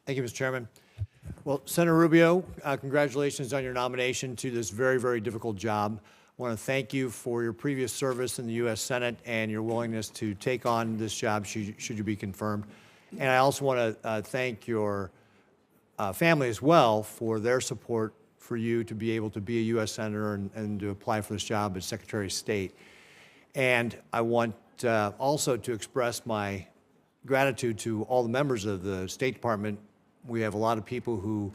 Thank you, Mr. Chairman. Well, Senator Rubio, congratulations on your nomination to this very, very difficult job. I want to thank you for your previous service in the U.S. Senate and your willingness to take on this job should you be confirmed. And I also want to thank your family as well for their support for you to be able to be a U.S. Senator and to apply for this job as Secretary of State. And I want also to express my gratitude to all the members of the State Department. We have a lot of people who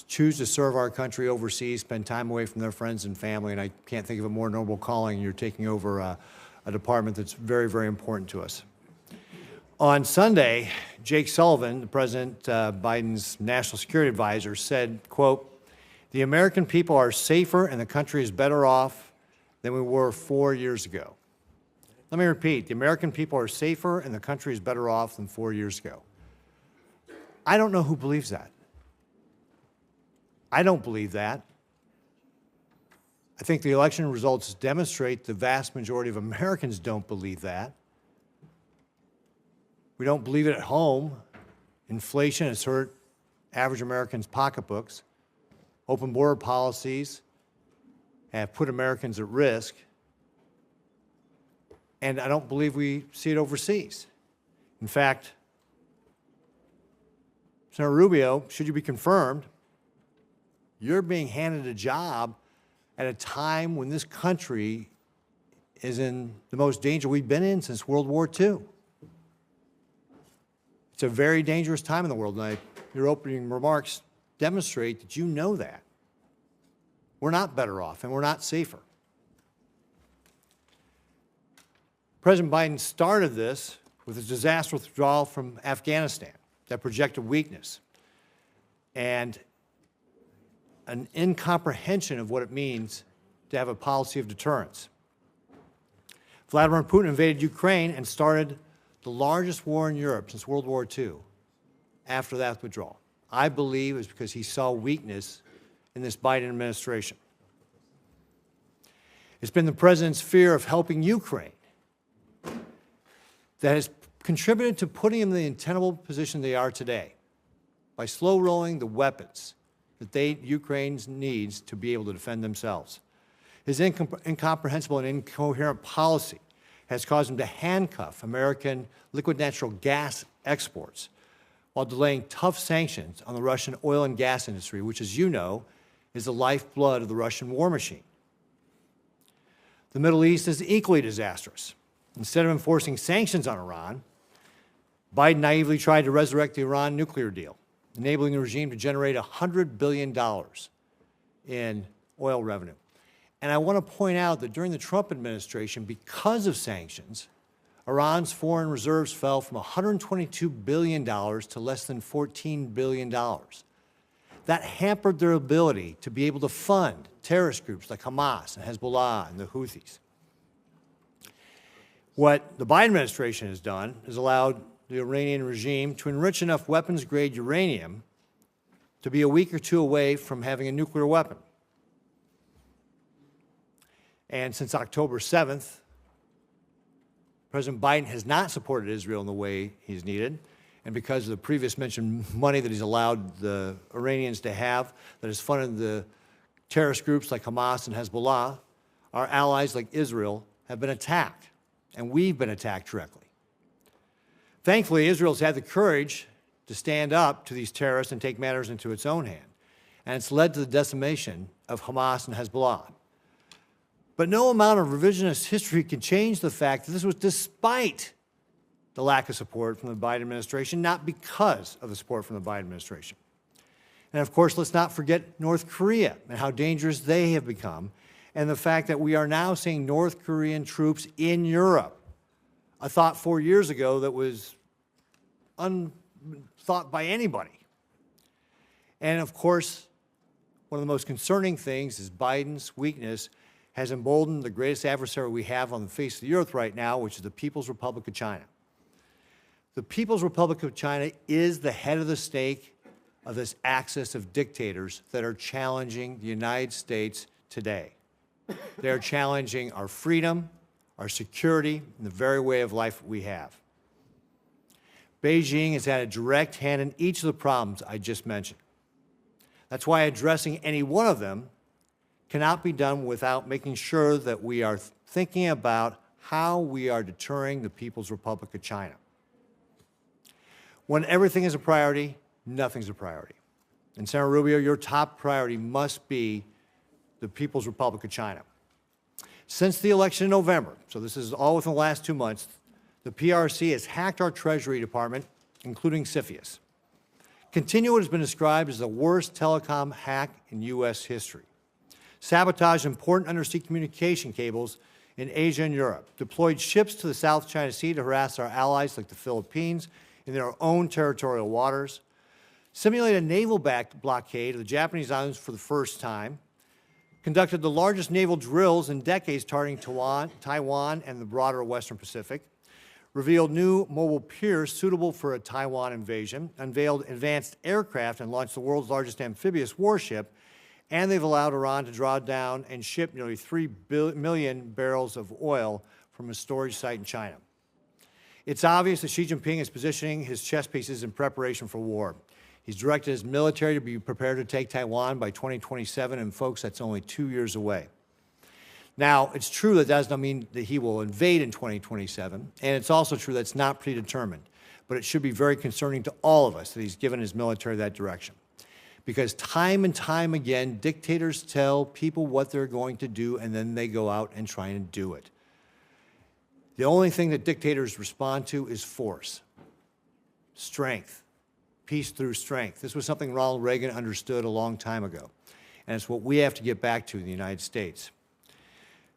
choose to serve our country overseas, spend time away from their friends and family, and I can't think of a more noble calling. You're taking over a department that's very, very important to us. On Sunday, Jake Sullivan, the President Biden's national security advisor, said, quote, "The American people are safer and the country is better off than we were 4 years ago." Let me repeat, the American people are safer and the country is better off than 4 years ago. I don't know who believes that. I don't believe that. I think the election results demonstrate the vast majority of Americans don't believe that. We don't believe it at home. Inflation has hurt average Americans' pocketbooks. Open border policies have put Americans at risk. And I don't believe we see it overseas. In fact, Senator Rubio, should you be confirmed, you're being handed a job at a time when this country is in the most danger we've been in since World War II. It's a very dangerous time in the world, and your opening remarks demonstrate that you know that. We're not better off, and we're not safer. President Biden started this with a disastrous withdrawal from Afghanistan that projected weakness and an incomprehension of what it means to have a policy of deterrence. Vladimir Putin invaded Ukraine and started the largest war in Europe since World War II after that withdrawal. I believe it's because he saw weakness in this Biden administration. It's been the president's fear of helping Ukraine that has contributed to putting them in the untenable position they are today by slow rolling the weapons that Ukraine needs to be able to defend themselves. His incomprehensible and incoherent policy has caused him to handcuff American liquid natural gas exports while delaying tough sanctions on the Russian oil and gas industry, which, as you know, is the lifeblood of the Russian war machine. The Middle East is equally disastrous. Instead of enforcing sanctions on Iran, Biden naively tried to resurrect the Iran nuclear deal, enabling the regime to generate $100 billion in oil revenue. And I want to point out that during the Trump administration, because of sanctions, Iran's foreign reserves fell from $122 billion to less than $14 billion. That hampered their ability to be able to fund terrorist groups like Hamas and Hezbollah and the Houthis. What the Biden administration has done is allowed the Iranian regime to enrich enough weapons-grade uranium to be a week or two away from having a nuclear weapon. And since October 7th, President Biden has not supported Israel in the way he's needed. And because of the previous mentioned money that he's allowed the Iranians to have, that has funded the terrorist groups like Hamas and Hezbollah, our allies like Israel have been attacked, and we've been attacked directly. Thankfully, Israel's had the courage to stand up to these terrorists and take matters into its own hand, and it's led to the decimation of Hamas and Hezbollah. But no amount of revisionist history can change the fact that this was despite the lack of support from the Biden administration, not because of the support from the Biden administration. And of course, let's not forget North Korea and how dangerous they have become, and the fact that we are now seeing North Korean troops in Europe, a thought 4 years ago that was unthought by anybody. And of course, one of the most concerning things is Biden's weakness has emboldened the greatest adversary we have on the face of the earth right now, which is the People's Republic of China. The People's Republic of China is the head of the snake of this axis of dictators that are challenging the United States today. They are challenging our freedom, our security, and the very way of life we have. Beijing has had a direct hand in each of the problems I just mentioned. That's why addressing any one of them cannot be done without making sure that we are thinking about how we are deterring the People's Republic of China. When everything is a priority, nothing's a priority. And Senator Rubio, your top priority must be the People's Republic of China. Since the election in November, so this is all within the last 2 months, the PRC has hacked our Treasury Department, including CFIUS. Continue what has been described as the worst telecom hack in U.S. history. Sabotaged important undersea communication cables in Asia and Europe. Deployed ships to the South China Sea to harass our allies like the Philippines in their own territorial waters. Simulated a naval blockade of the Japanese islands for the first time. Conducted the largest naval drills in decades targeting Taiwan and the broader Western Pacific. Revealed new mobile piers suitable for a Taiwan invasion. Unveiled advanced aircraft and launched the world's largest amphibious warship. And they've allowed Iran to draw down and ship nearly 3 million barrels of oil from a storage site in China. It's obvious that Xi Jinping is positioning his chess pieces in preparation for war. He's directed his military to be prepared to take Taiwan by 2027, and folks, that's only 2 years away. Now, it's true that does not mean that he will invade in 2027, and it's also true that it's not predetermined, but it should be very concerning to all of us that he's given his military that direction. Because time and time again, dictators tell people what they're going to do, and then they go out and try and do it. The only thing that dictators respond to is force, strength. Peace through strength. This was something Ronald Reagan understood a long time ago, and it's what we have to get back to in the United States.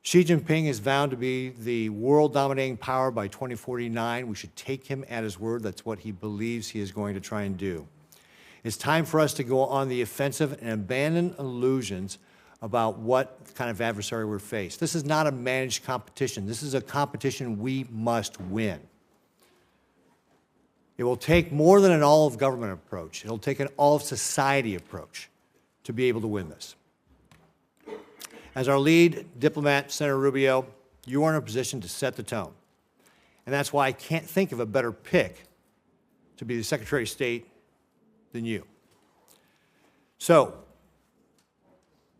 Xi Jinping is vowed to be the world-dominating power by 2049. We should take him at his word. That's what he believes he is going to try and do. It's time for us to go on the offensive and abandon illusions about what kind of adversary we're faced. This is not a managed competition. This is a competition we must win. It will take more than an all-of-government approach. It'll take an all-of-society approach to be able to win this. As our lead diplomat, Senator Rubio, you are in a position to set the tone. And that's why I can't think of a better pick to be the Secretary of State than you. So,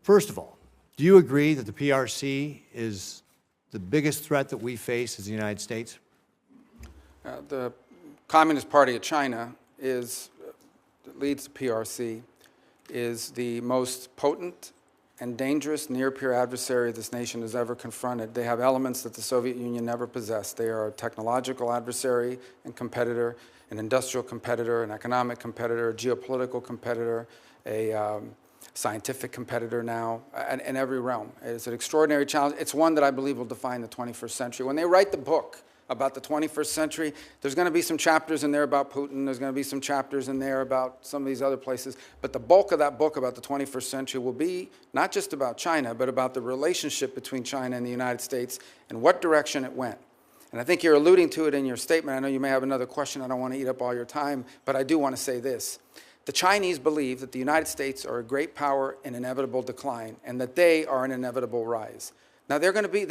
first of all, do you agree that the PRC is the biggest threat that we face as the United States? The Communist Party of China that leads the PRC, is the most potent and dangerous near-peer adversary this nation has ever confronted. They have elements that the Soviet Union never possessed. They are a technological adversary and competitor, an industrial competitor, an economic competitor, a geopolitical competitor, a scientific competitor now, in every realm. It's an extraordinary challenge. It's one that I believe will define the 21st century. When they write the book about the 21st century, there's going to be some chapters in there about Putin, there's going to be some chapters in there about some of these other places, but the bulk of that book about the 21st century will be not just about China, but about the relationship between China and the United States and what direction it went. And I think you're alluding to it in your statement. I know you may have another question. I don't want to eat up all your time, but I do want to say this. The Chinese believe that the United States are a great power in inevitable decline and that they are an inevitable rise. Now, they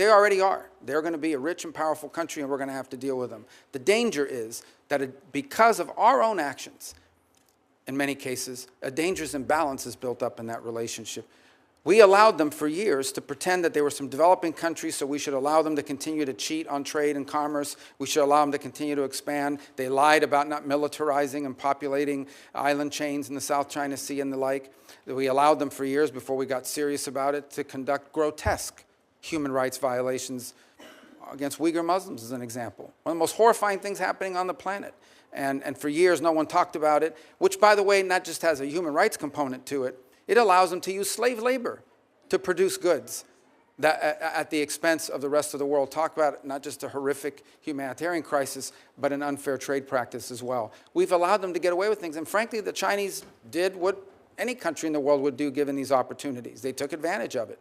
already are. They're going to be a rich and powerful country, and we're going to have to deal with them. The danger is that because of our own actions, in many cases, a dangerous imbalance is built up in that relationship. We allowed them for years to pretend that they were some developing countries, so we should allow them to continue to cheat on trade and commerce. We should allow them to continue to expand. They lied about not militarizing and populating island chains in the South China Sea and the like. We allowed them for years, before we got serious about it, to conduct grotesque human rights violations against Uyghur Muslims, as an example. One of the most horrifying things happening on the planet. And for years, no one talked about it, which, by the way, not just has a human rights component to it, it allows them to use slave labor to produce goods that, at the expense of the rest of the world. Talk about not just a horrific humanitarian crisis, but an unfair trade practice as well. We've allowed them to get away with things. And frankly, the Chinese did what any country in the world would do given these opportunities. They took advantage of it.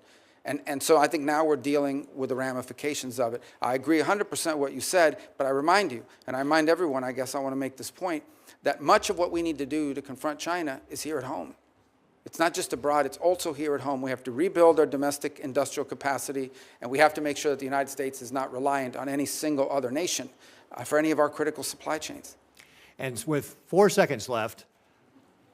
And so I think now we're dealing with the ramifications of it. I agree 100% what you said, but I remind you, and I remind everyone, I guess I want to make this point, that much of what we need to do to confront China is here at home. It's not just abroad, it's also here at home. We have to rebuild our domestic industrial capacity, and we have to make sure that the United States is not reliant on any single other nation for any of our critical supply chains. And with 4 seconds left,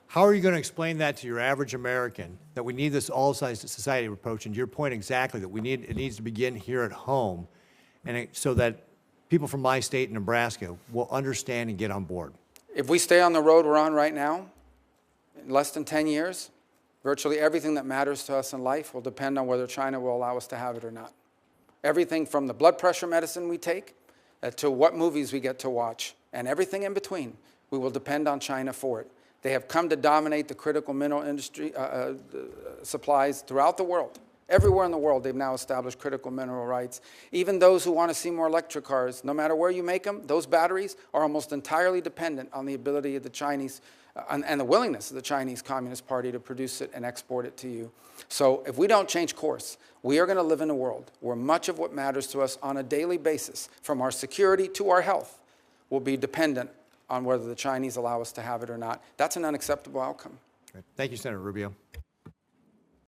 how are you going to explain that to your average American, that we need this all-size society approach? And to your point exactly, that it needs to begin here at home, and so that people from my state, Nebraska, will understand and get on board. If we stay on the road we're on right now, in less than 10 years, virtually everything that matters to us in life will depend on whether China will allow us to have it or not. Everything from the blood pressure medicine we take to what movies we get to watch, and everything in between, we will depend on China for it. They have come to dominate the critical mineral industry supplies throughout the world. Everywhere in the world, they've now established critical mineral rights. Even those who want to see more electric cars, no matter where you make them, those batteries are almost entirely dependent on the ability of the Chinese and the willingness of the Chinese Communist Party to produce it and export it to you. So if we don't change course, we are going to live in a world where much of what matters to us on a daily basis, from our security to our health, will be dependent on whether the Chinese allow us to have it or not. That's an unacceptable outcome. Thank you, Senator Rubio.